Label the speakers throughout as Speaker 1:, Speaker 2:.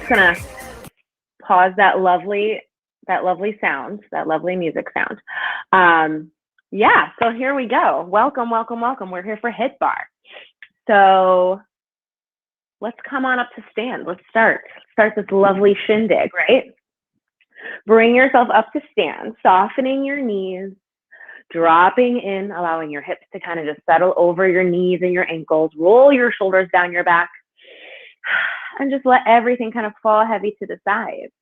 Speaker 1: just gonna pause that lovely sound, that lovely music sound. Yeah, so here we go. Welcome, welcome, welcome. We're here for HIITBARRE. So let's come on up to stand. Let's start this lovely shindig, right? Bring yourself up to stand, softening your knees, dropping in, allowing your hips to kind of just settle over your knees and your ankles. Roll your shoulders down your back and just let everything kind of fall heavy to the sides.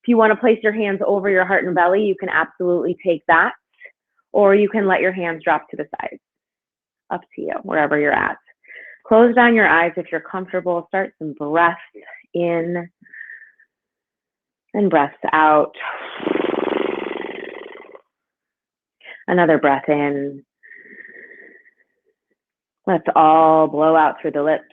Speaker 1: If you want to place your hands over your heart and belly, you can absolutely take that, or you can let your hands drop to the sides. Up to you, wherever you're at. Close down your eyes if you're comfortable. Start some breaths in and breaths out. Another breath in. Let's all blow out through the lips.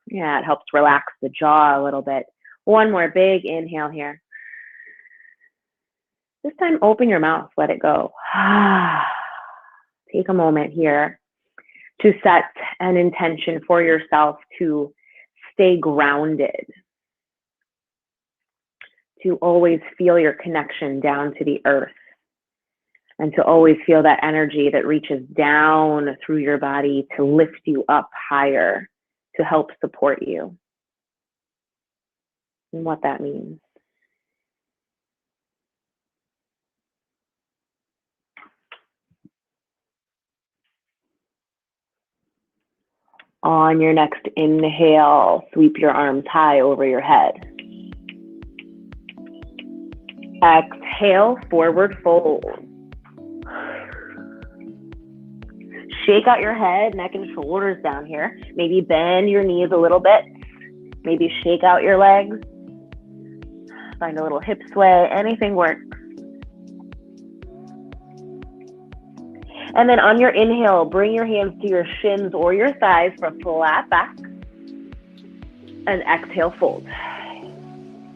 Speaker 1: Yeah, it helps relax the jaw a little bit. One more big inhale here. This time, open your mouth, let it go. Take a moment here to set an intention for yourself to stay grounded, to always feel your connection down to the earth, and to always feel that energy that reaches down through your body to lift you up higher, to help support you, and what that means. On your next inhale, sweep your arms high over your head. Exhale, forward fold. Shake out your head, neck and shoulders down here. Maybe bend your knees a little bit. Maybe shake out your legs. Find a little hip sway, anything works. And then on your inhale, bring your hands to your shins or your thighs for flat back. And exhale, fold.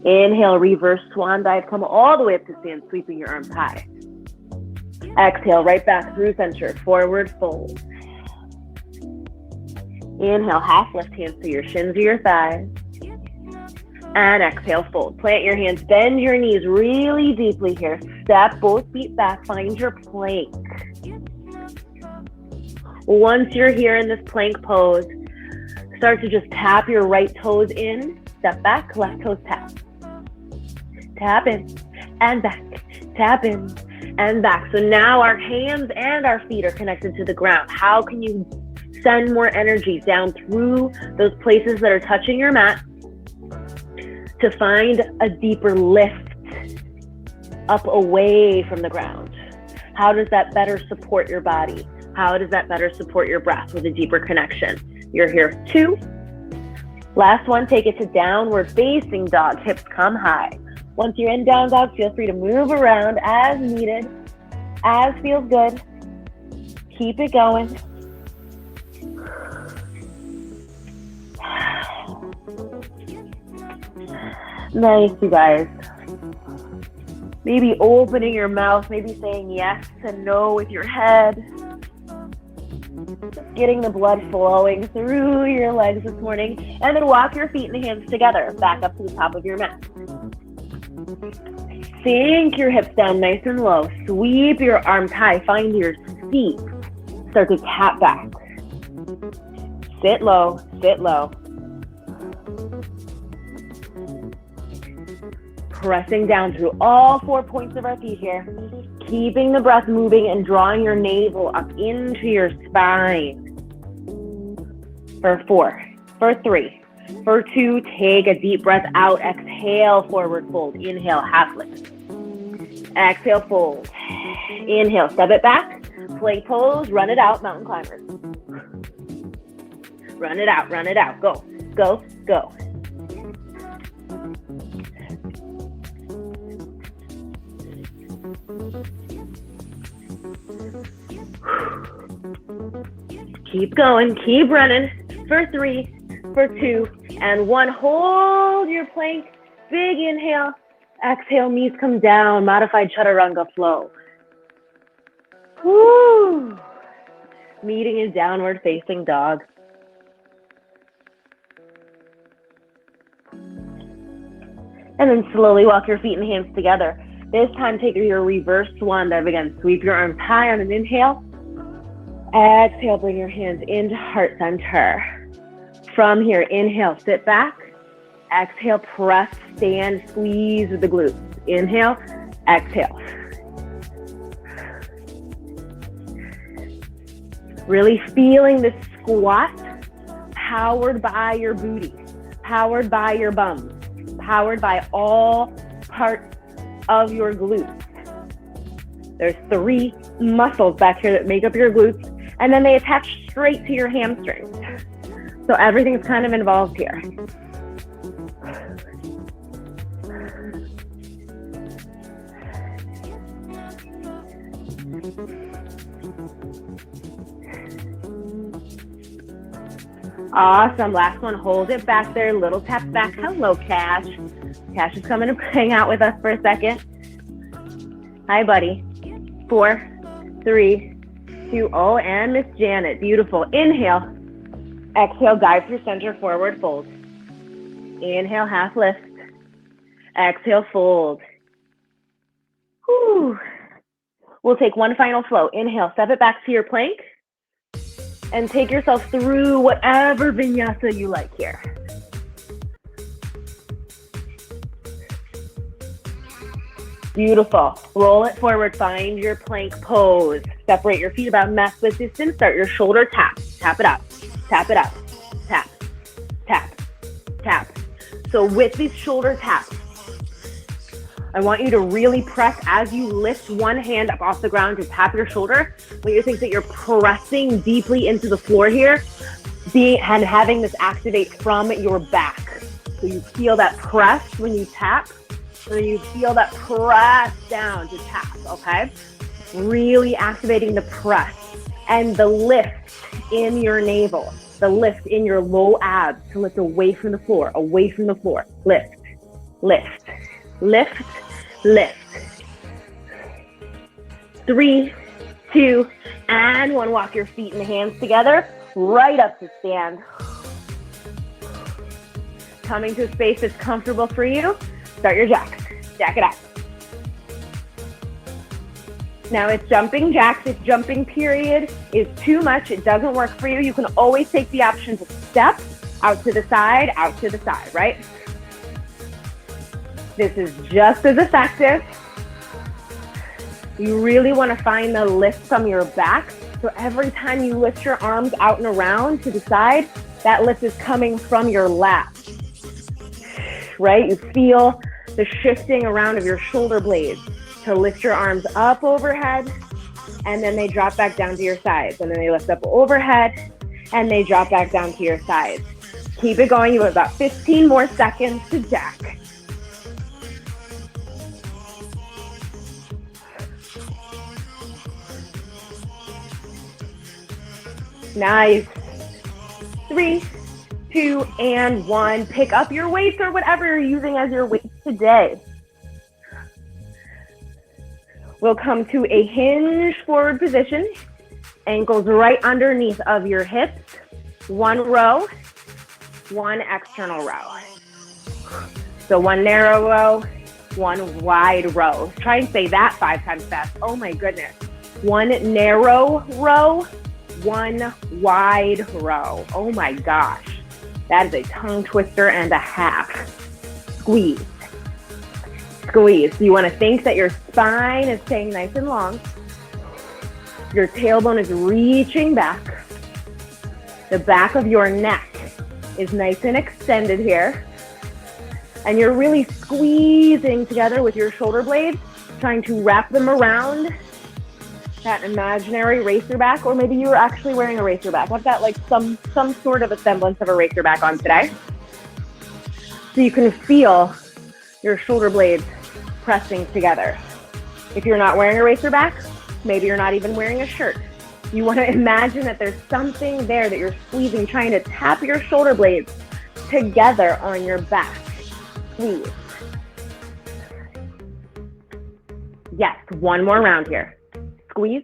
Speaker 1: Inhale, reverse swan dive. Come all the way up to stand, sweeping your arms high. Exhale, right back through center, forward fold. Inhale, half lift, hands to your shins or your thighs. And exhale, fold. Plant your hands, bend your knees really deeply here. Step both feet back, find your plank. Once you're here in this plank pose, start to just tap your right toes in, step back, left toes tap. Tap in and back, tap in and back. So now our hands and our feet are connected to the ground. How can you send more energy down through those places that are touching your mat to find a deeper lift up away from the ground? How does that better support your body? How does that better support your breath with a deeper connection? You're here 2. Last one, take it to downward facing dog. Hips come high. Once you're in down dog, feel free to move around as needed, as feels good. Keep it going. Nice, you guys. Maybe opening your mouth, maybe saying yes and no with your head. Just getting the blood flowing through your legs this morning. And then walk your feet and hands together, back up to the top of your mat. Sink your hips down nice and low. Sweep your arms high, find your seat. Start to tap back. Sit low, sit low. Pressing down through all 4 points of our feet here. Keeping the breath moving and drawing your navel up into your spine. For 4, for 3, for 2, take a deep breath out. Exhale, forward fold. Inhale, half lift. Exhale, fold. Inhale, step it back. Plank pose, run it out, mountain climbers. Run it out, run it out. Go, go, go. Keep going, keep running. For 3, for 2, and 1. Hold your plank. Big inhale. Exhale, knees come down. Modified chaturanga flow. Woo. Meeting in downward facing dog. And then slowly walk your feet and hands together. This time, take your reverse swan dive again. Sweep your arms high on an inhale. Exhale, bring your hands into heart center. From here, inhale, sit back. Exhale, press, stand, squeeze with the glutes. Inhale, exhale. Really feeling this squat, powered by your booty, powered by your bum, powered by all parts of your glutes. There's 3 muscles back here that make up your glutes, and then they attach straight to your hamstrings. So everything's kind of involved here. Awesome. Last one. Hold it back there. Little tap back. Hello, Cash. Cash is coming to hang out with us for a second. Hi, buddy. 4, 3, 2, oh, and Miss Janet. Beautiful. Inhale. Exhale, dive through center, forward fold. Inhale, half lift. Exhale, fold. Whew. We'll take one final flow. Inhale, step it back to your plank. And take yourself through whatever vinyasa you like here. Beautiful. Roll it forward. Find your plank pose. Separate your feet about max width distance. Start your shoulder tap. Tap it up. Tap it up. Tap. Tap. Tap. So with these shoulder taps, I want you to really press as you lift one hand up off the ground to tap your shoulder. When you think that you're pressing deeply into the floor here, and having this activate from your back. So you feel that press when you tap, or you feel that press down to tap, okay? Really activating the press and the lift in your navel, the lift in your low abs to lift away from the floor, away from the floor. Lift, lift, lift, lift. 3, 2, and 1. Walk your feet and hands together, right up to stand. Coming to a space that's comfortable for you. Start your jacks. Jack it up. Now it's jumping jacks. If jumping period is too much, it doesn't work for you, you can always take the option to step out to the side, right? This is just as effective. You really want to find the lift from your back. So every time you lift your arms out and around to the side, that lift is coming from your lap, right? You feel the shifting around of your shoulder blades to lift your arms up overhead, and then they drop back down to your sides, and then they lift up overhead, and they drop back down to your sides. Keep it going. You have about 15 more seconds to jack. Nice. 3, 2, and 1. Pick up your weights or whatever you're using as your weights today. We'll come to a hinge forward position. Ankles right underneath of your hips. 1 row, 1 external row. So 1 narrow row, 1 wide row. Try and say that 5 times fast. Oh my goodness. 1 narrow row, 1 wide row. Oh my gosh. That is a tongue twister and a half. Squeeze. Squeeze. So you want to think that your spine is staying nice and long. Your tailbone is reaching back. The back of your neck is nice and extended here. And you're really squeezing together with your shoulder blades, trying to wrap them around that imaginary racerback, or maybe you were actually wearing a racerback. I've got like some sort of a semblance of a racerback on today. So you can feel your shoulder blades pressing together. If you're not wearing a racerback, maybe you're not even wearing a shirt. You want to imagine that there's something there that you're squeezing, trying to tap your shoulder blades together on your back. Squeeze. Yes, 1 more round here. Squeeze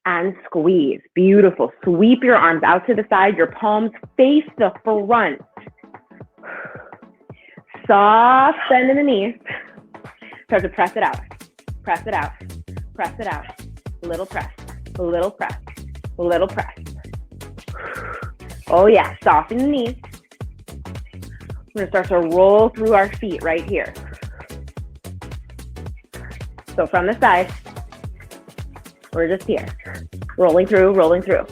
Speaker 1: and squeeze. Beautiful. Sweep your arms out to the side. Your palms face the front. Soft bend in the knees. Start to press it out. Press it out. Press it out. Little press. Little press. Little press. Oh yeah, soften the knees. We're gonna start to roll through our feet right here. So from the side, we're just here. Rolling through, rolling through.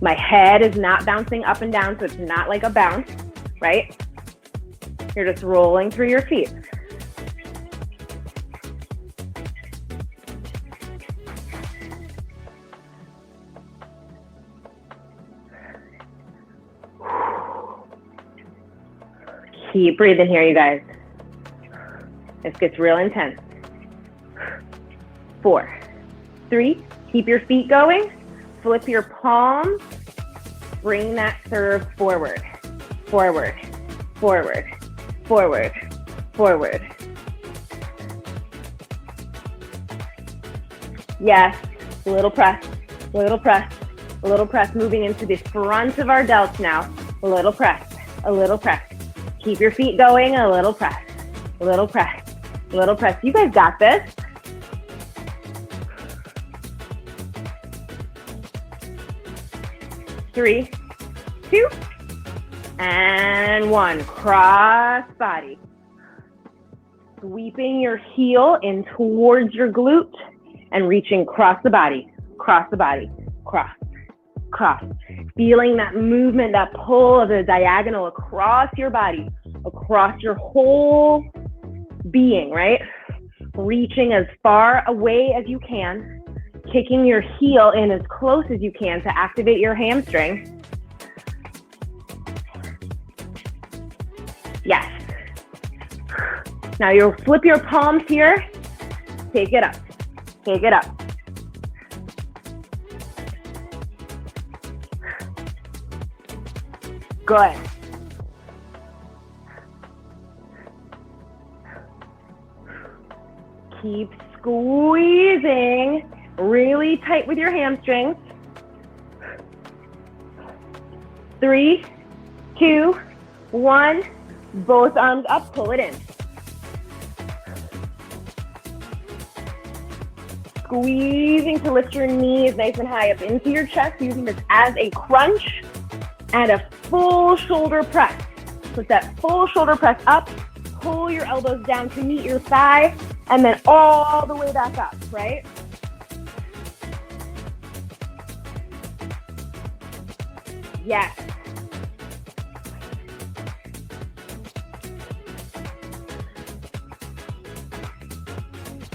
Speaker 1: My head is not bouncing up and down, so it's not like a bounce, right? You're just rolling through your feet. Keep breathing here, you guys. This gets real intense. 4, 3, keep your feet going. Flip your palms. Bring that serve forward, forward, forward, forward, forward. Yes, a little press, a little press, a little press, moving into the front of our delts now. A little press, a little press. Keep your feet going, a little press, a little press, a little press. You guys got this. Three, 2, and 1. Cross body. Sweeping your heel in towards your glute and reaching across the body, cross, cross. Feeling that movement, that pull of the diagonal across your body, across your whole being, right? Reaching as far away as you can, kicking your heel in as close as you can to activate your hamstring. Yes. Now you'll flip your palms here. Take it up. Take it up. Good. Keep squeezing really tight with your hamstrings. 3, 2, 1. Both arms up, pull it in. Squeezing to lift your knees nice and high up into your chest, using this as a crunch and a full shoulder press. Put that full shoulder press up, pull your elbows down to meet your thigh, and then all the way back up, right? Yes.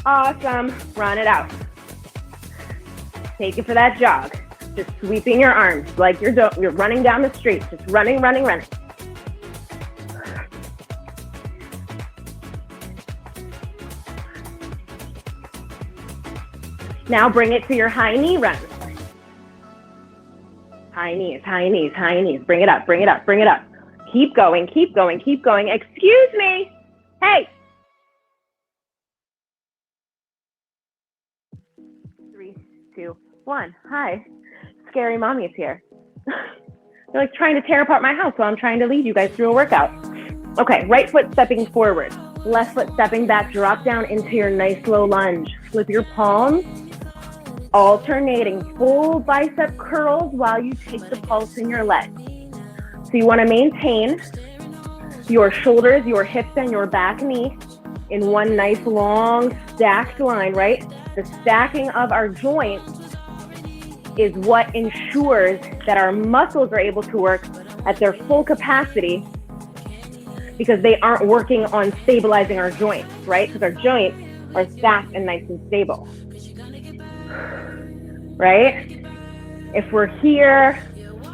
Speaker 1: Awesome. Run it out. Take it for that jog. Just sweeping your arms like you're running down the street. Just running, running, running. Now bring it to your high knee run. High knees, high knees, high knees. Bring it up, bring it up, bring it up. Keep going, keep going, keep going. Excuse me. Hey. 3, 2, 1. Hi. Scary mommy is here. They're like trying to tear apart my house while I'm trying to lead you guys through a workout. Okay, right foot stepping forward. Left foot stepping back. Drop down into your nice low lunge. Flip your palms. Alternating full bicep curls while you take the pulse in your legs. So you want to maintain your shoulders, your hips, and your back knee in one nice long stacked line, right? The stacking of our joints is what ensures that our muscles are able to work at their full capacity, because they aren't working on stabilizing our joints, right? Because our joints are stacked and nice and stable. Right? If we're here,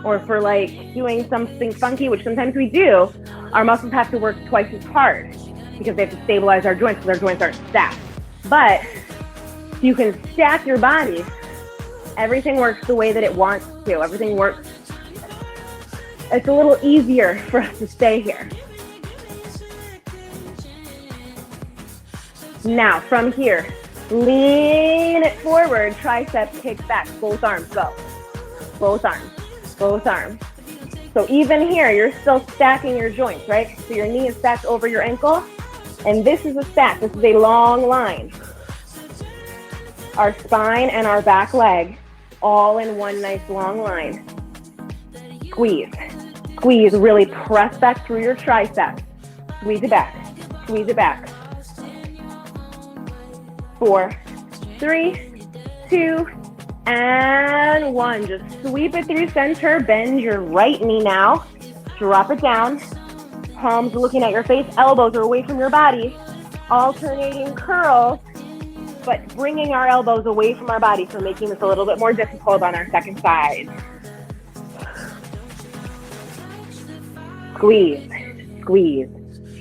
Speaker 1: or if we're like doing something funky, which sometimes we do, our muscles have to work twice as hard because they have to stabilize our joints because our joints aren't stacked. But if you can stack your body, everything works the way that it wants to. Everything works. It's a little easier for us to stay here. Now, from here, lean it forward, tricep kicks back, both arms go. Both arms, both arms. So even here, you're still stacking your joints, right? So your knee is stacked over your ankle, and this is a stack. This is a long line. Our spine and our back leg all in one nice long line. Squeeze. Squeeze, really press back through your triceps. Squeeze it back, squeeze it back. 4, 3, 2, and 1. Just sweep it through center, bend your right knee now. Drop it down. Palms looking at your face, elbows are away from your body. Alternating curls, but bringing our elbows away from our body, so making this a little bit more difficult on our second side. Squeeze, squeeze,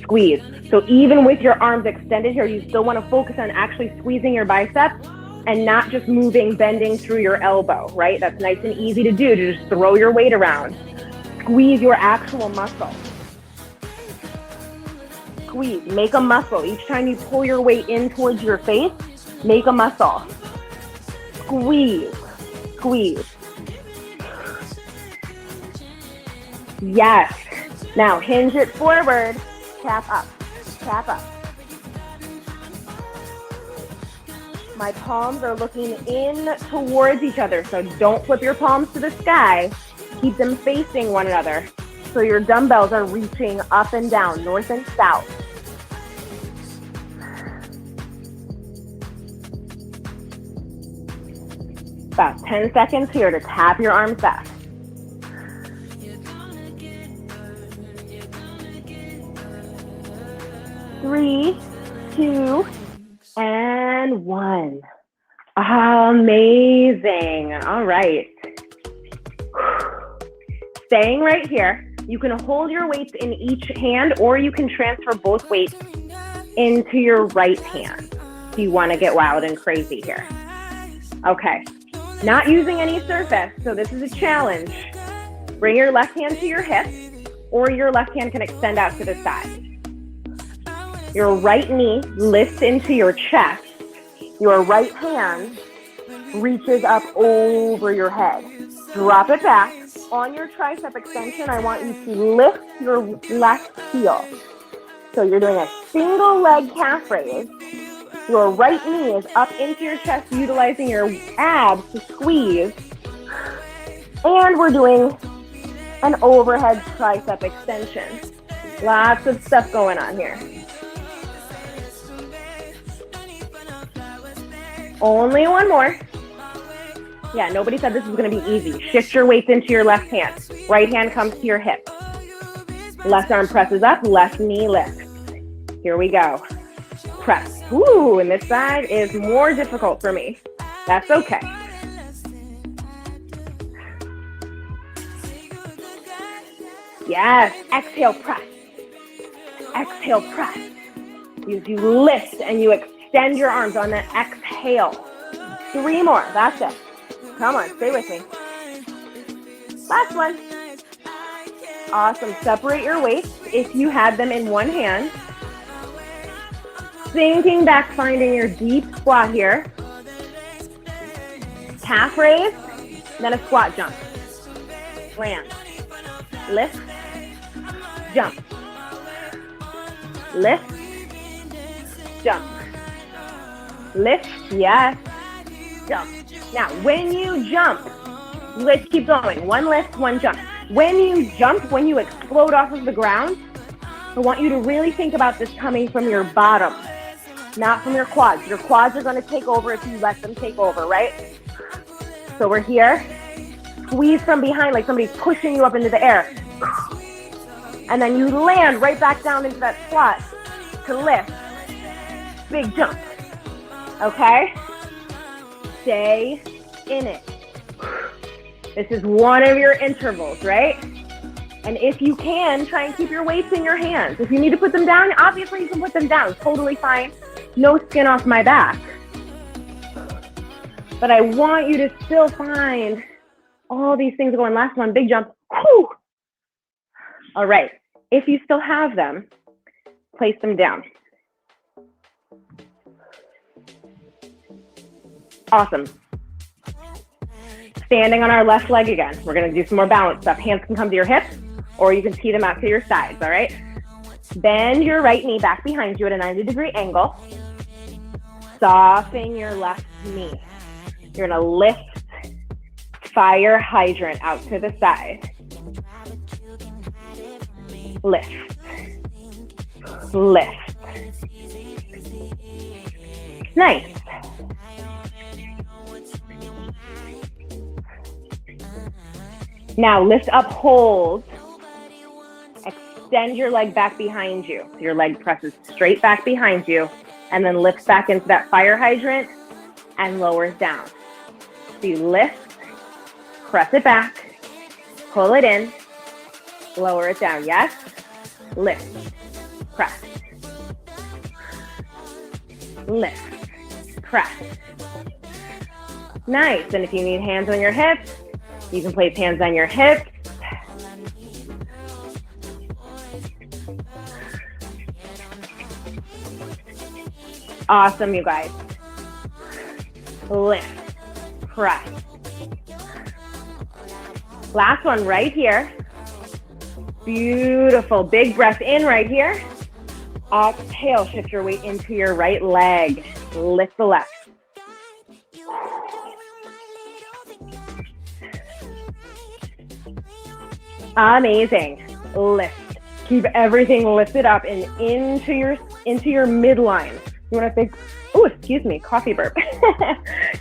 Speaker 1: squeeze. So even with your arms extended here, you still want to focus on actually squeezing your biceps and not just moving, bending through your elbow, right? That's nice and easy to do, to just throw your weight around. Squeeze your actual muscle. Squeeze, make a muscle. Each time you pull your weight in towards your face, make a muscle. Squeeze, squeeze. Yes. Now hinge it forward, tap up, tap up. My palms are looking in towards each other, so don't flip your palms to the sky. Keep them facing one another, so your dumbbells are reaching up and down, north and south. About 10 seconds here to tap your arms back. 3, 2, and 1. Amazing. All right. Staying right here. You can hold your weights in each hand, or you can transfer both weights into your right hand if you want to get wild and crazy here. Okay. Not using any surface, so this is a challenge. Bring your left hand to your hip, or your left hand can extend out to the side. Your right knee lifts into your chest. Your right hand reaches up over your head. Drop it back. On your tricep extension, I want you to lift your left heel. So you're doing a single leg calf raise. Your right knee is up into your chest, utilizing your abs to squeeze. And we're doing an overhead tricep extension. Lots of stuff going on here. Only one more. Yeah, nobody said this was going to be easy. Shift your weights into your left hand. Right hand comes to your hip. Left arm presses up, left knee lifts. Here we go. Press. Ooh, and this side is more difficult for me. That's okay. Yes, exhale, press. Exhale, press. You lift and you extend your arms on that exhale. 3 more, that's it. Come on, stay with me. Last one. Awesome, separate your weights if you had them in one hand. Sinking back, finding your deep squat here. Calf raise, then a squat jump. Land, lift, jump. Lift, jump. Lift, yes, jump. Now, when you jump, let's keep going. One lift, one jump. When you jump, when you explode off of the ground, I want you to really think about this coming from your bottom, not from your quads. Your quads are going to take over if you let them take over, right? So we're here. Squeeze from behind like somebody's pushing you up into the air. And then you land right back down into that squat to lift. Big jump. Okay? Stay in it. This is one of your intervals, right? And if you can, try and keep your weights in your hands. If you need to put them down, obviously you can put them down. Totally fine. No skin off my back. But I want you to still find all these things going. Last one, big jump. Whew. All right. If you still have them, place them down. Awesome. Standing on our left leg again. We're going to do some more balance stuff. Hands can come to your hips. or you can tee them out to your sides, all right? Bend your right knee back behind you at a 90-degree angle. Soften your left knee. You're gonna lift fire hydrant out to the side. Lift. Lift. Nice. Now lift up, hold. Extend your leg back behind you. So your leg presses straight back behind you, and then lifts back into that fire hydrant and lowers down. So you lift, press it back, pull it in, lower it down. Yes? Lift, press, lift, press. Nice. And if you need hands on your hips, you can place hands on your hips. Awesome, you guys. Lift, press. Last one right here. Beautiful. Big breath in right here. Exhale, shift your weight into your right leg. Lift the left. Amazing. Lift. Keep everything lifted up and into your midline. You want to think, oh, excuse me, coffee burp.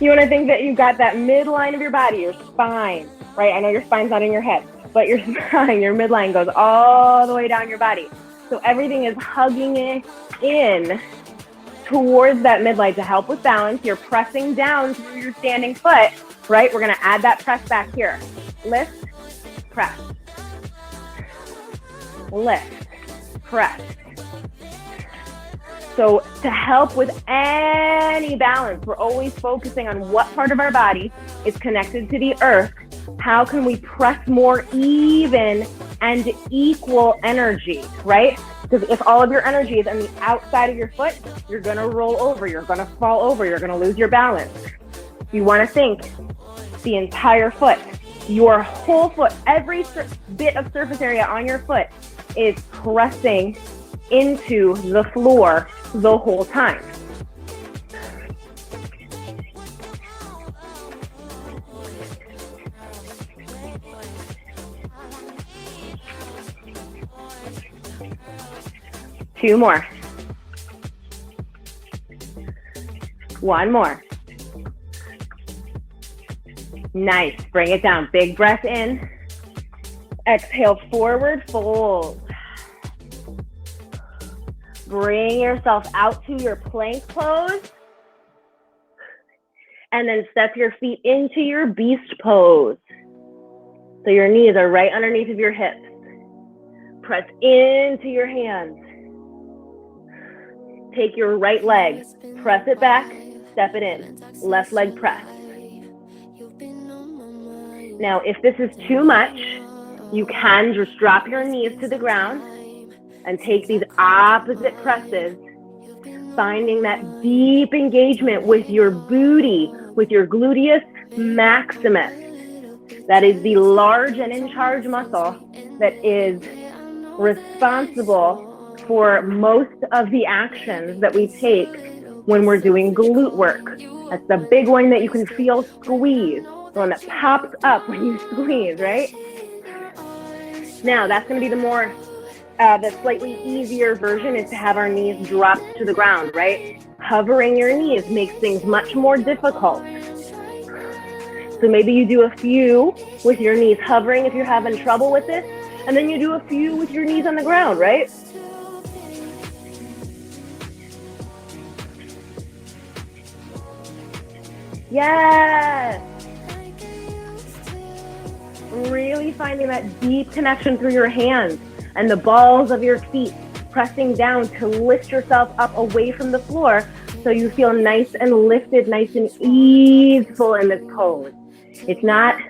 Speaker 1: You want to think that you've got that midline of your body, your spine, right? I know your spine's not in your head, but your spine, your midline goes all the way down your body. So everything is hugging it in towards that midline to help with balance. You're pressing down through your standing foot, right? We're going to add that press back here. Lift, press. Lift, press. So to help with any balance, we're always focusing on what part of our body is connected to the earth. How can we press more even and equal energy, right? Because if all of your energy is on the outside of your foot, you're going to roll over, you're going to fall over, you're going to lose your balance. You want to think the entire foot, your whole foot, every bit of surface area on your foot is pressing into the floor the whole time. Two more. One more. Nice. Bring it down. Big breath in. Exhale, forward fold. Bring yourself out to your plank pose. And then step your feet into your beast pose. So your knees are right underneath of your hips. Press into your hands. Take your right leg, press it back, step it in. Left leg press. Now, if this is too much, you can just drop your knees to the ground and take these opposite presses, finding that deep engagement with your booty, with your gluteus maximus. That is the large and in charge muscle that is responsible for most of the actions that we take when we're doing glute work. That's the big one that you can feel squeeze, the one that pops up when you squeeze, right? Now, that's going to be the slightly easier version is to have our knees drop to the ground, right? Hovering your knees makes things much more difficult. So maybe you do a few with your knees hovering if you're having trouble with this, and then you do a few with your knees on the ground, right? Yes. Really finding that deep connection through your hands and the balls of your feet, pressing down to lift yourself up away from the floor so you feel nice and lifted, nice and easeful in this pose. It's not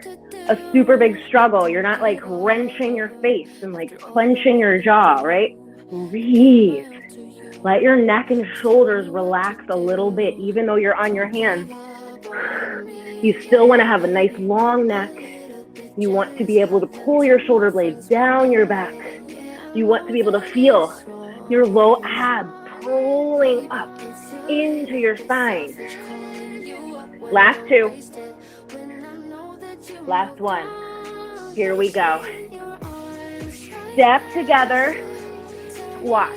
Speaker 1: a super big struggle. You're not like wrenching your face and like clenching your jaw, right? Breathe. Let your neck and shoulders relax a little bit, even though you're on your hands. You still want to have a nice long neck, You want to be able to pull your shoulder blades down your back. You want to be able to feel your low abs pulling up into your spine. Last two. Last one. Here we go. Step together, squat,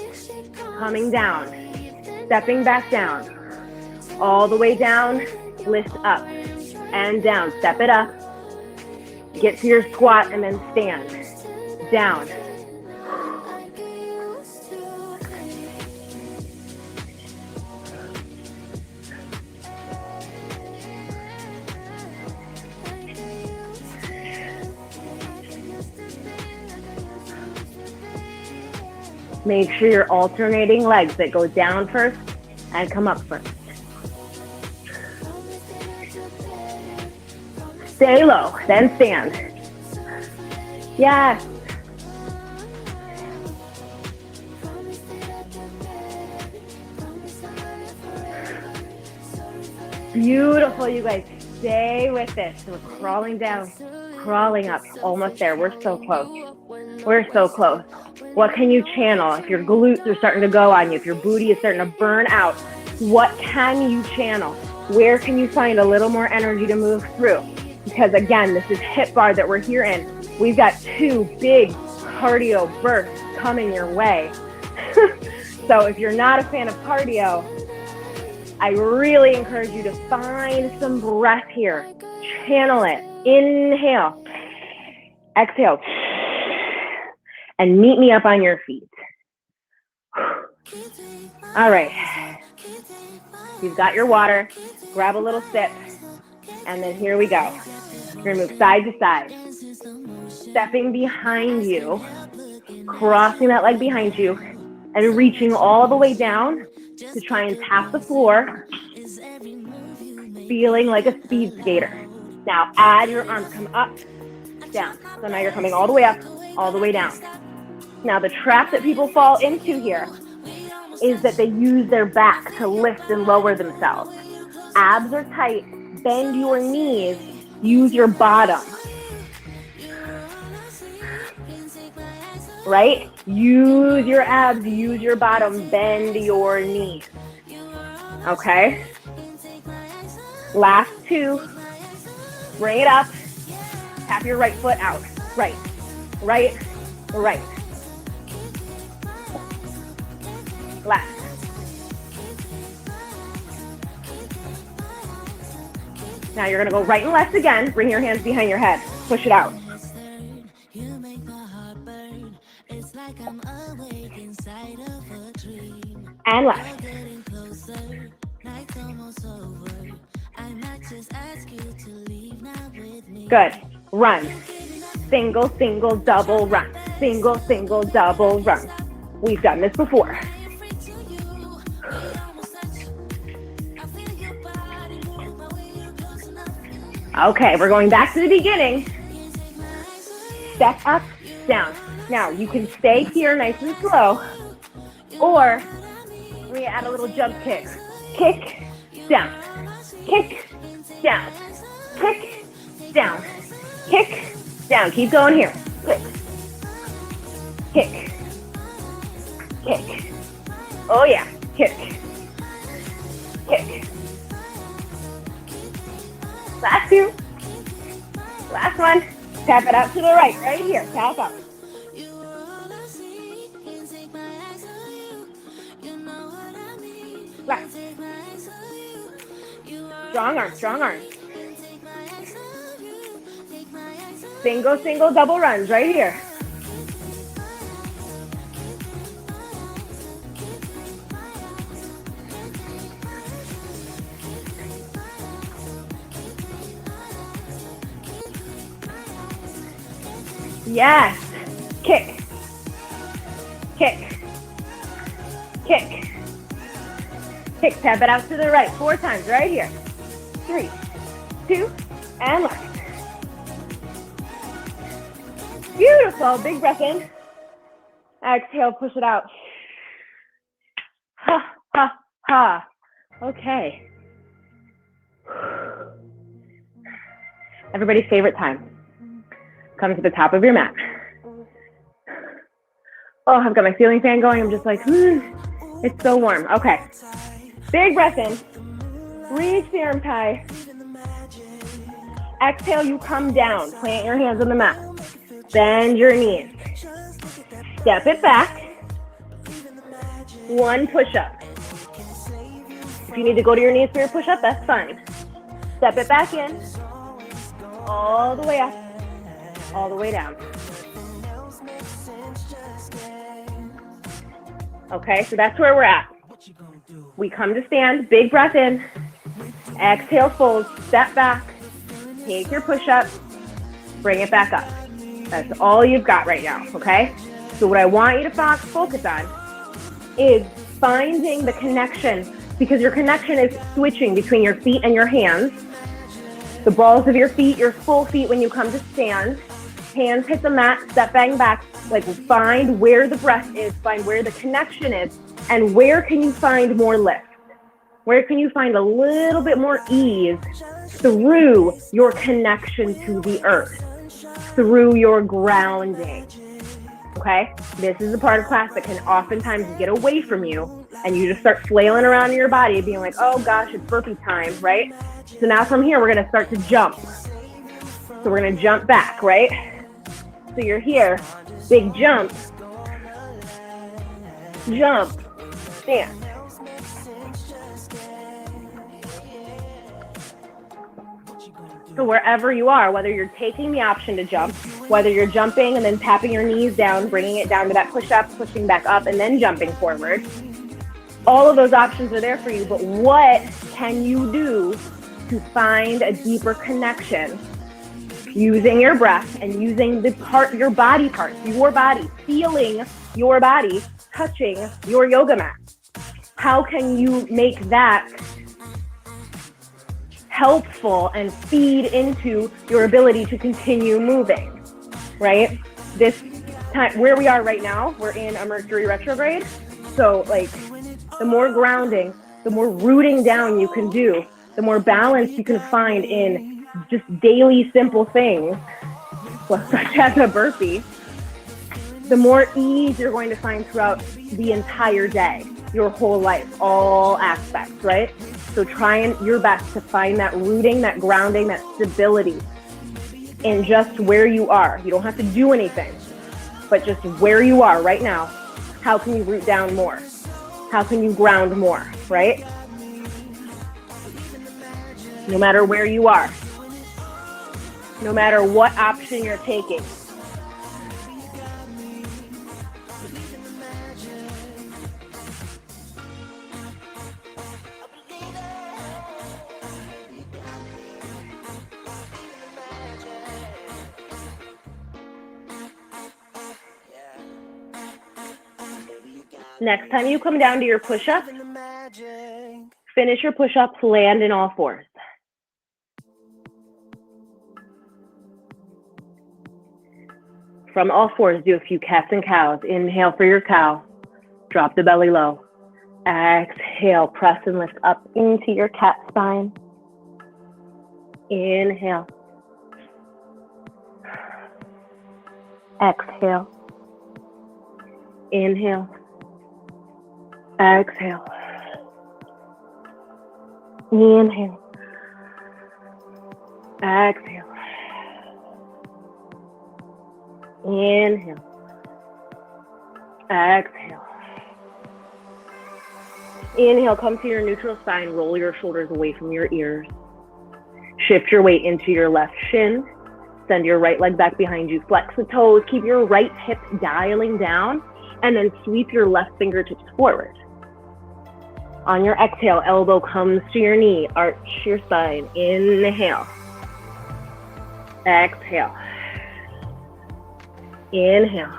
Speaker 1: coming down, stepping back down, all the way down, lift up and down, step it up, get to your squat and then stand, down. Make sure you're alternating legs that go down first and come up first. Stay low, then stand. Yes. Beautiful, you guys. Stay with this. We're crawling down, crawling up. Almost there. We're so close. We're so close. What can you channel? If your glutes are starting to go on you, if your booty is starting to burn out, what can you channel? Where can you find a little more energy to move through? Because again, this is HIIT bar that we're here in. We've got 2 big cardio bursts coming your way. So if you're not a fan of cardio, I really encourage you to find some breath here. Channel it. Inhale. Exhale. And meet me up on your feet. All right. You've got your water. Grab a little sip. And then here we go. You're going to move side to side. Stepping behind you. Crossing that leg behind you. And reaching all the way down to try and tap the floor. Feeling like a speed skater. Now add your arms. Come up, down. So now you're coming all the way up, all the way down. Now the trap that people fall into here is that they use their back to lift and lower themselves. Abs are tight, bend your knees, use your bottom. Right? Use your abs, use your bottom, bend your knees. Okay? Last 2. Bring it up. Tap your right foot out. Right, right, right. Left. Now you're gonna go right and left again. Bring your hands behind your head. Push it out. And left. Good. Run. Single, single, double run. Single, single, double run. We've done this before. Okay, we're going back to the beginning. Step up, down. Now, you can stay here nice and slow, or we add a little jump kick. Kick, down. Kick, down. Kick, down. Kick, down. Keep going here. Kick. Kick. Kick. Oh yeah, kick. Kick. Last 2. Last one. Tap it out to the right, right here. Tap up. Left. Strong arms, strong arms. Single, single, double runs right here. Yes. Kick. Kick. Kick. Kick. Tap it out to the right 4 times right here. 3, 2, and left. Beautiful. Big breath in. Exhale, push it out. Ha, ha, ha. Okay. Everybody's favorite time. Come to the top of your mat. Oh, I've got my ceiling fan going. I'm just like, it's so warm. Okay. Big breath in. Reach the arm high. Exhale, you come down. Plant your hands on the mat. Bend your knees. Step it back. One push-up. If you need to go to your knees for your push-up, that's fine. Step it back in. All the way up. All the way down. Okay, so that's where we're at. We come to stand, big breath in. Exhale, fold, step back. Take your push-up, bring it back up. That's all you've got right now, okay? So what I want you to focus on is finding the connection, because your connection is switching between your feet and your hands. The balls of your feet, your full feet when you come to stand. Hands hit the mat, step bang back. Like, find where the breath is, find where the connection is, and where can you find more lift? Where can you find a little bit more ease through your connection to the earth, through your grounding? Okay? This is the part of class that can oftentimes get away from you, and you just start flailing around in your body being like, oh gosh, it's burpee time, right? So now from here, we're gonna start to jump. So we're gonna jump back, right? So you're here, big jump, jump, stand. So wherever you are, whether you're taking the option to jump, whether you're jumping and then tapping your knees down, bringing it down to that push-up, pushing back up, and then jumping forward, all of those options are there for you. But what can you do to find a deeper connection using your breath and using your body parts, your body, feeling your body, touching your yoga mat? How can you make that helpful and feed into your ability to continue moving, right? This time, where we are right now, we're in a Mercury retrograde. So like, the more grounding, the more rooting down you can do, the more balance you can find in just daily simple things, such as a burpee, the more ease you're going to find throughout the entire day, your whole life, all aspects, right? So trying your best to find that rooting, that grounding, that stability in just where you are. You don't have to do anything, but just where you are right now. How can you root down more? How can you ground more, right? No matter where you are, no matter what option you're taking. Next time you come down to your push-up, finish your push-ups, land in all fours. From all fours, do a few cats and cows. Inhale for your cow. Drop the belly low. Exhale, press and lift up into your cat spine. Inhale. Exhale. Inhale. Exhale. Inhale. Exhale. Inhale. Exhale. Inhale, come to your neutral spine. Roll your shoulders away from your ears. Shift your weight into your left shin. Send your right leg back behind you. Flex the toes. Keep your right hip dialing down. And then sweep your left fingertips forward. On your exhale, elbow comes to your knee. Arch your spine. Inhale. Exhale. Inhale.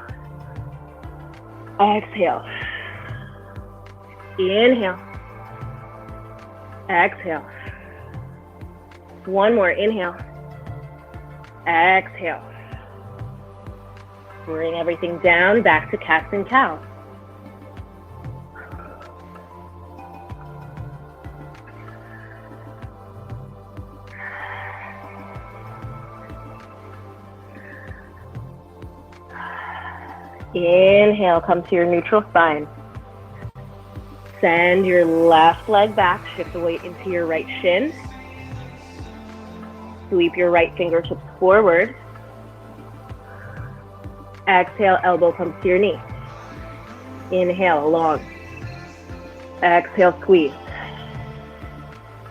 Speaker 1: Exhale. Inhale. Exhale. One more. Inhale. Exhale. Bring everything down, back to cats and cows. Inhale, come to your neutral spine. Send your left leg back, shift the weight into your right shin. Sweep your right fingertips forward. Exhale, elbow comes to your knee. Inhale, long. Exhale, squeeze.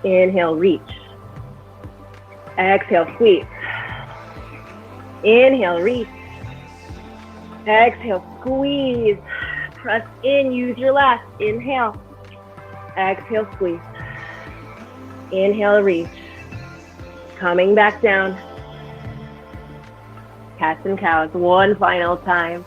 Speaker 1: Inhale, reach. Exhale, squeeze. Inhale, reach. Exhale, squeeze. Press in, use your last. Inhale. Exhale, squeeze. Inhale, reach. Coming back down. Cats and cows, one final time.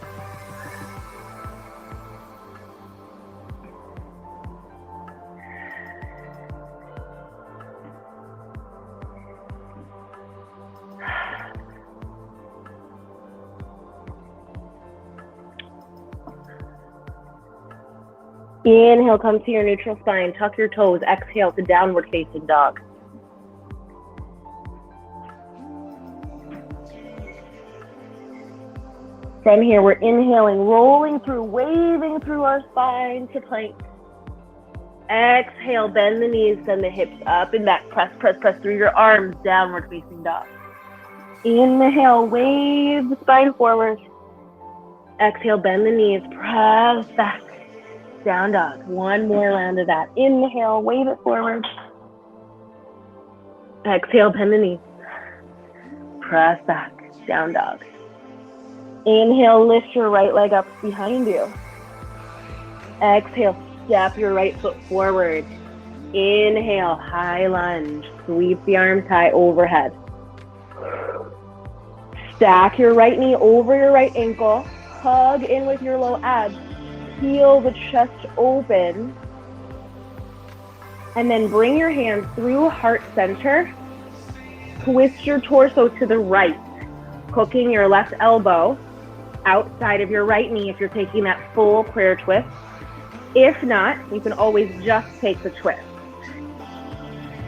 Speaker 1: Inhale, come to your neutral spine, tuck your toes, exhale to downward facing dog. From here, we're inhaling, rolling through, waving through our spine to plank. Exhale, bend the knees, send the hips up and back, press, press, press through your arms, downward facing dog. Inhale, wave the spine forward. Exhale, bend the knees, press back. Down dog. One more round of that. Inhale, wave it forward. Exhale, bend the knees. Press back. Down dog. Inhale, lift your right leg up behind you. Exhale, step your right foot forward. Inhale, high lunge. Sweep the arms high overhead. Stack your right knee over your right ankle. Hug in with your low abs. Feel the chest open, and then bring your hands through heart center. Twist your torso to the right, hooking your left elbow outside of your right knee if you're taking that full prayer twist. If not, you can always just take the twist.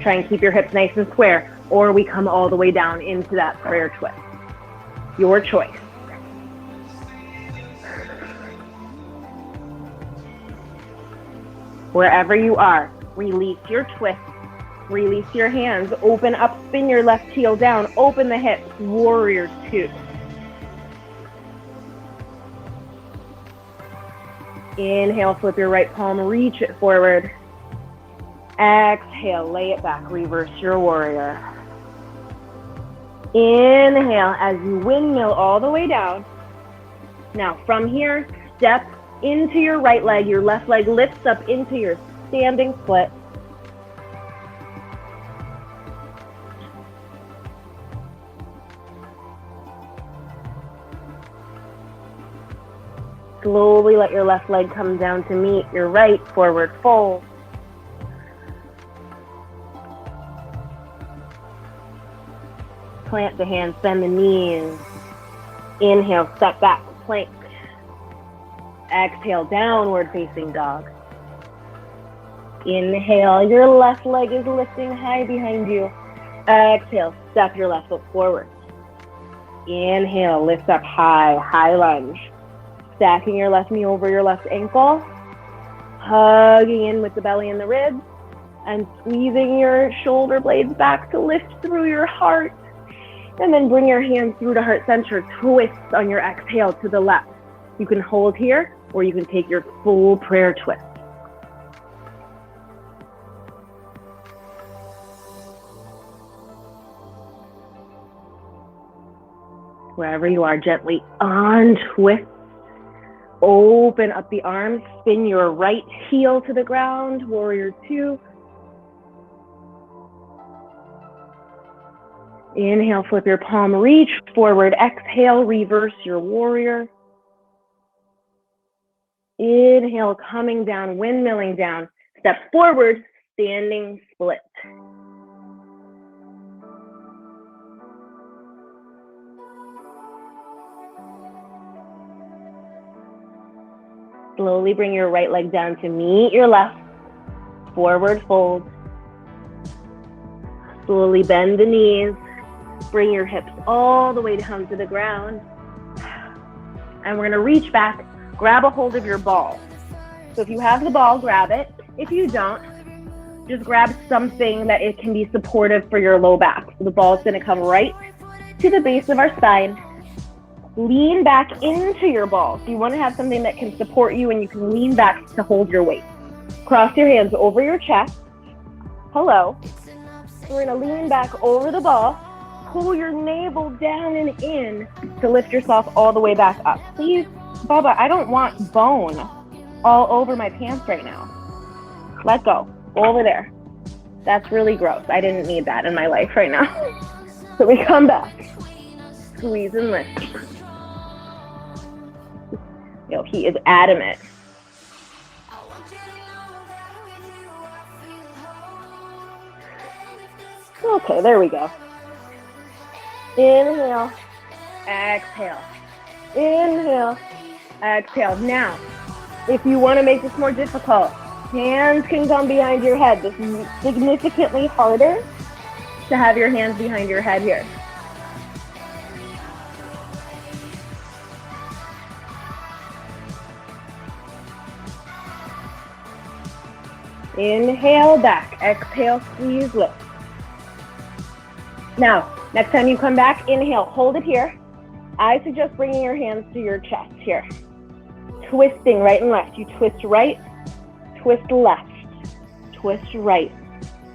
Speaker 1: Try and keep your hips nice and square, or we come all the way down into that prayer twist. Your choice. Wherever you are, release your twist, release your hands, open up, spin your left heel down, open the hips, warrior two. Inhale, flip your right palm, reach it forward. Exhale, lay it back, reverse your warrior. Inhale as you windmill all the way down. Now from here, step into your right leg, your left leg lifts up into your standing split. Slowly let your left leg come down to meet your right, forward fold. Plant the hands, bend the knees. Inhale, step back, plank. Exhale, downward facing dog. Inhale, your left leg is lifting high behind you. Exhale, step your left foot forward. Inhale, lift up high, high lunge. Stacking your left knee over your left ankle. Hugging in with the belly and the ribs. And squeezing your shoulder blades back to lift through your heart. And then bring your hands through to heart center. Twist on your exhale to the left. You can hold here, or you can take your full prayer twist. Wherever you are, gently untwist. Open up the arms, spin your right heel to the ground, warrior two. Inhale, flip your palm, reach forward. Exhale, reverse your warrior. Inhale, coming down, windmilling down. Step forward, standing split. Slowly bring your right leg down to meet your left. Forward fold. Slowly bend the knees. Bring your hips all the way down to the ground. And we're gonna reach back, grab a hold of your ball. So if you have the ball, grab it. If you don't, just grab something that it can be supportive for your low back. So the ball is gonna come right to the base of our spine. Lean back into your ball. So you wanna have something that can support you and you can lean back to hold your weight. Cross your hands over your chest. Hello. We're gonna lean back over the ball. Pull your navel down and in to lift yourself all the way back up. Please, Bubba, I don't want bone all over my pants right now. Let go. Over there. That's really gross. I didn't need that in my life right now. So we come back. Squeeze and lift. Yo, he is adamant. Okay, there we go. Inhale, exhale. Inhale, exhale. Now, if you want to make this more difficult, hands can come behind your head. This is significantly harder to have your hands behind your head here. Inhale, back. Exhale, squeeze, lift. Now, next time you come back, inhale, hold it here. I suggest bringing your hands to your chest here. Twisting right and left. You twist right, twist left, twist right.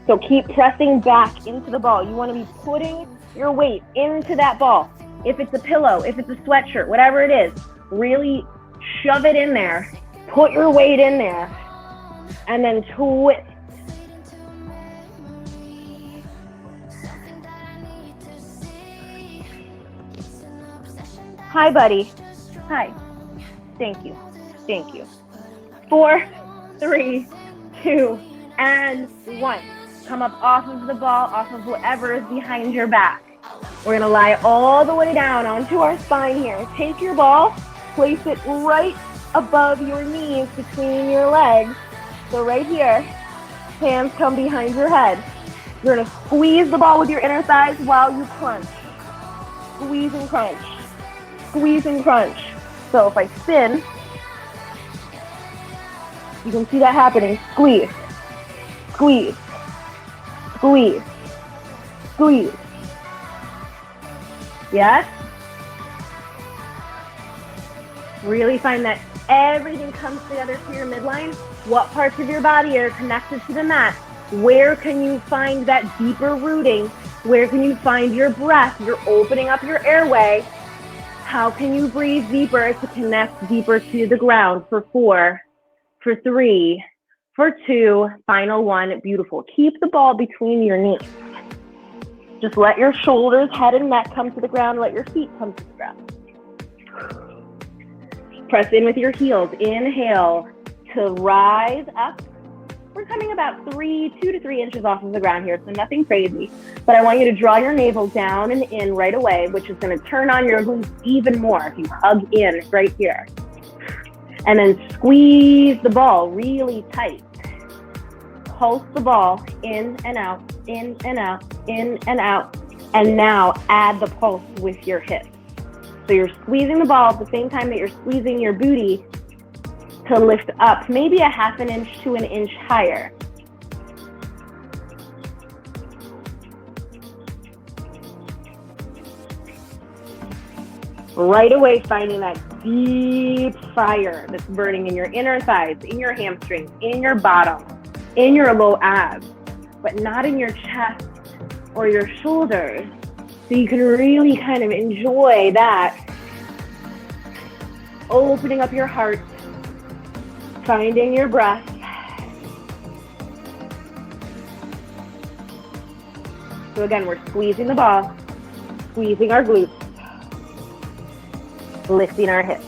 Speaker 1: So keep pressing back into the ball. You want to be putting your weight into that ball. If it's a pillow, if it's a sweatshirt, whatever it is, really shove it in there. Put your weight in there and then twist. Hi, buddy. Hi. Thank you. Thank you. 4, 3, 2, and 1. Come up off of the ball, off of whatever is behind your back. We're gonna lie all the way down onto our spine here. Take your ball, place it right above your knees between your legs. So right here, hands come behind your head. You're gonna squeeze the ball with your inner thighs while you crunch. Squeeze and crunch. Squeeze and crunch. So if I spin, you can see that happening. Squeeze, squeeze, squeeze, squeeze. Yes? Really find that everything comes together to your midline. What parts of your body are connected to the mat? Where can you find that deeper rooting? Where can you find your breath? You're opening up your airway. How can you breathe deeper to connect deeper to the ground? For 4, for 3, for 2, final 1. Beautiful. Keep the ball between your knees. Just let your shoulders, head, and neck come to the ground. Let your feet come to the ground. Press in with your heels. Inhale to rise up. We're coming about 2 to 3 inches off of the ground here, so nothing crazy. But I want you to draw your navel down and in right away, which is going to turn on your glutes even more if you hug in right here. And then squeeze the ball really tight. Pulse the ball in and out, in and out, in and out. And now add the pulse with your hips. So you're squeezing the ball at the same time that you're squeezing your booty to lift up, maybe a 1/2 inch to 1 inch higher. Right away, finding that deep fire that's burning in your inner thighs, in your hamstrings, in your bottom, in your low abs, but not in your chest or your shoulders. So you can really kind of enjoy that. Opening up your heart, finding your breath. So again, we're squeezing the ball, squeezing our glutes, lifting our hips.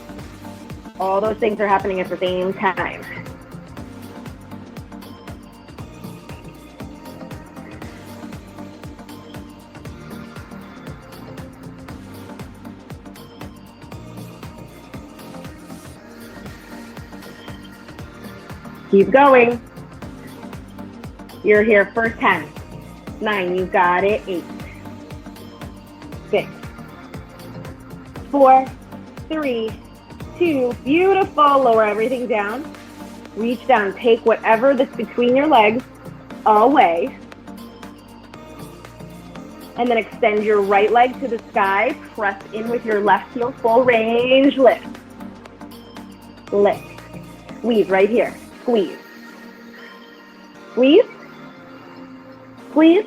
Speaker 1: All those things are happening at the same time. Keep going. You're here for 10, 9, you got it, 8, 6, 4, 3, 2. Beautiful. Lower everything down. Reach down. Take whatever that's between your legs away. And then extend your right leg to the sky. Press in with your left heel. Full range. Lift. Lift. Squeeze right here. Squeeze. Squeeze. Squeeze.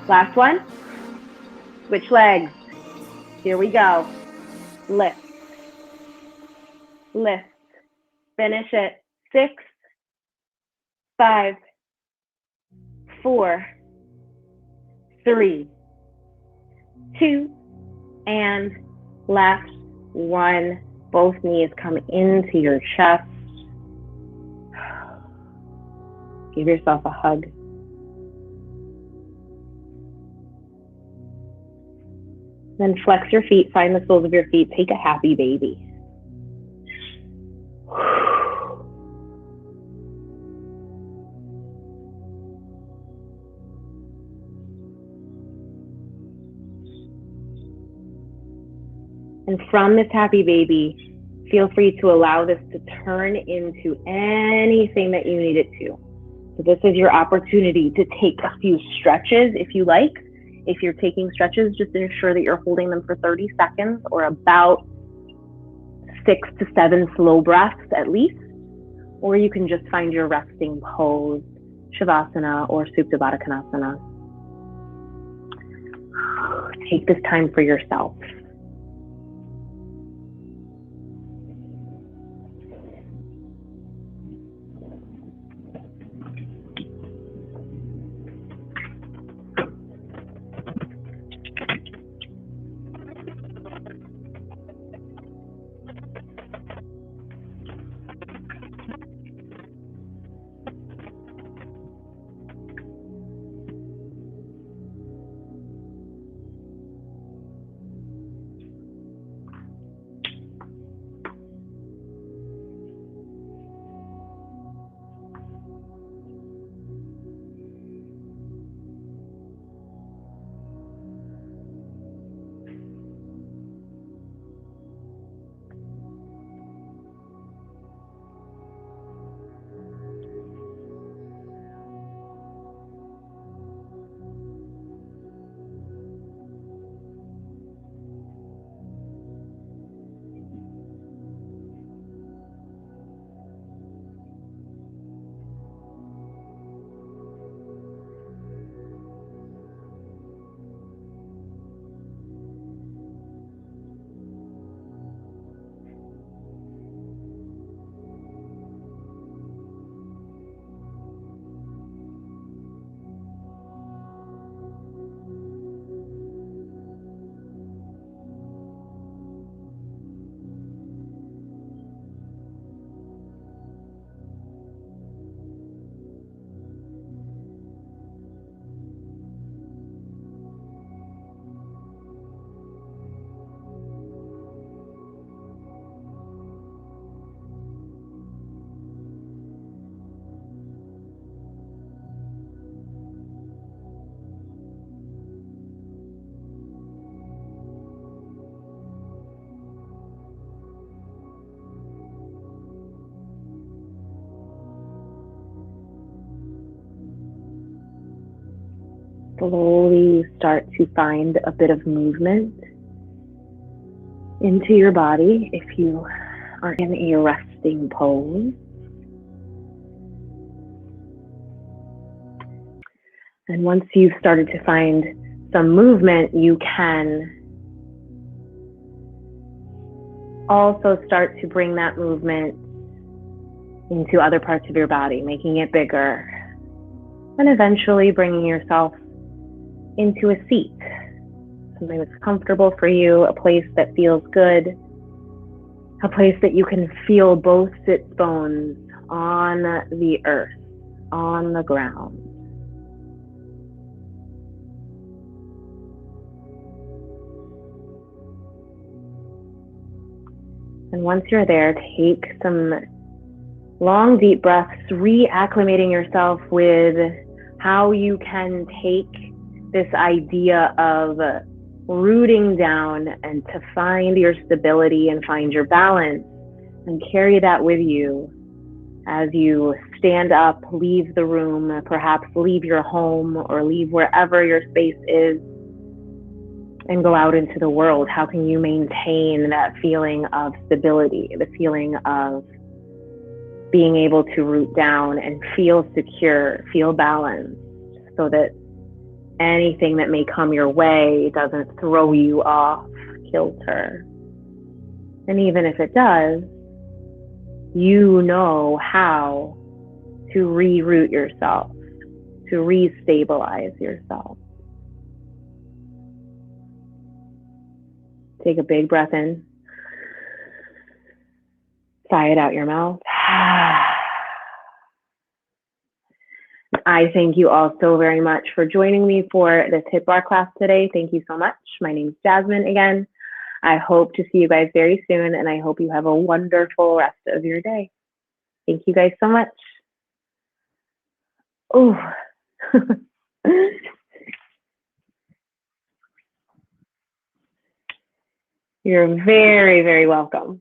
Speaker 1: Last one. Switch legs. Here we go. Lift. Lift. Finish it. 6, 5, 4, 3, 2, and last one. Both knees come into your chest. Give yourself a hug. Then flex your feet, find the soles of your feet, take a happy baby. And from this happy baby, feel free to allow this to turn into anything that you need it to. So this is your opportunity to take a few stretches if you like. If you're taking stretches, just ensure that you're holding them for 30 seconds or about 6 to 7 slow breaths at least. Or you can just find your resting pose, Shavasana or Supta Baddha Konasana. Take this time for yourself. Slowly start to find a bit of movement into your body if you are in a resting pose. And once you've started to find some movement, you can also start to bring that movement into other parts of your body, making it bigger, and eventually bringing yourself into a seat, something that's comfortable for you, a place that feels good, a place that you can feel both sit bones on the earth, on the ground. And once you're there, take some long, deep breaths, reacclimating yourself with how you can take this idea of rooting down and to find your stability and find your balance, and carry that with you as you stand up, leave the room, perhaps leave your home or leave wherever your space is, and go out into the world. How can you maintain that feeling of stability, the feeling of being able to root down and feel secure, feel balanced, so that anything that may come your way doesn't throw you off kilter? And even if it does, you know how to reroute yourself, to restabilize yourself. Take a big breath in. Sigh it out your mouth. I thank you all so very much for joining me for this HIITBARRE class today. Thank you so much. My name is Jasmine again. I hope to see you guys very soon, and I hope you have a wonderful rest of your day. Thank you guys so much. Oh, you're very, very welcome.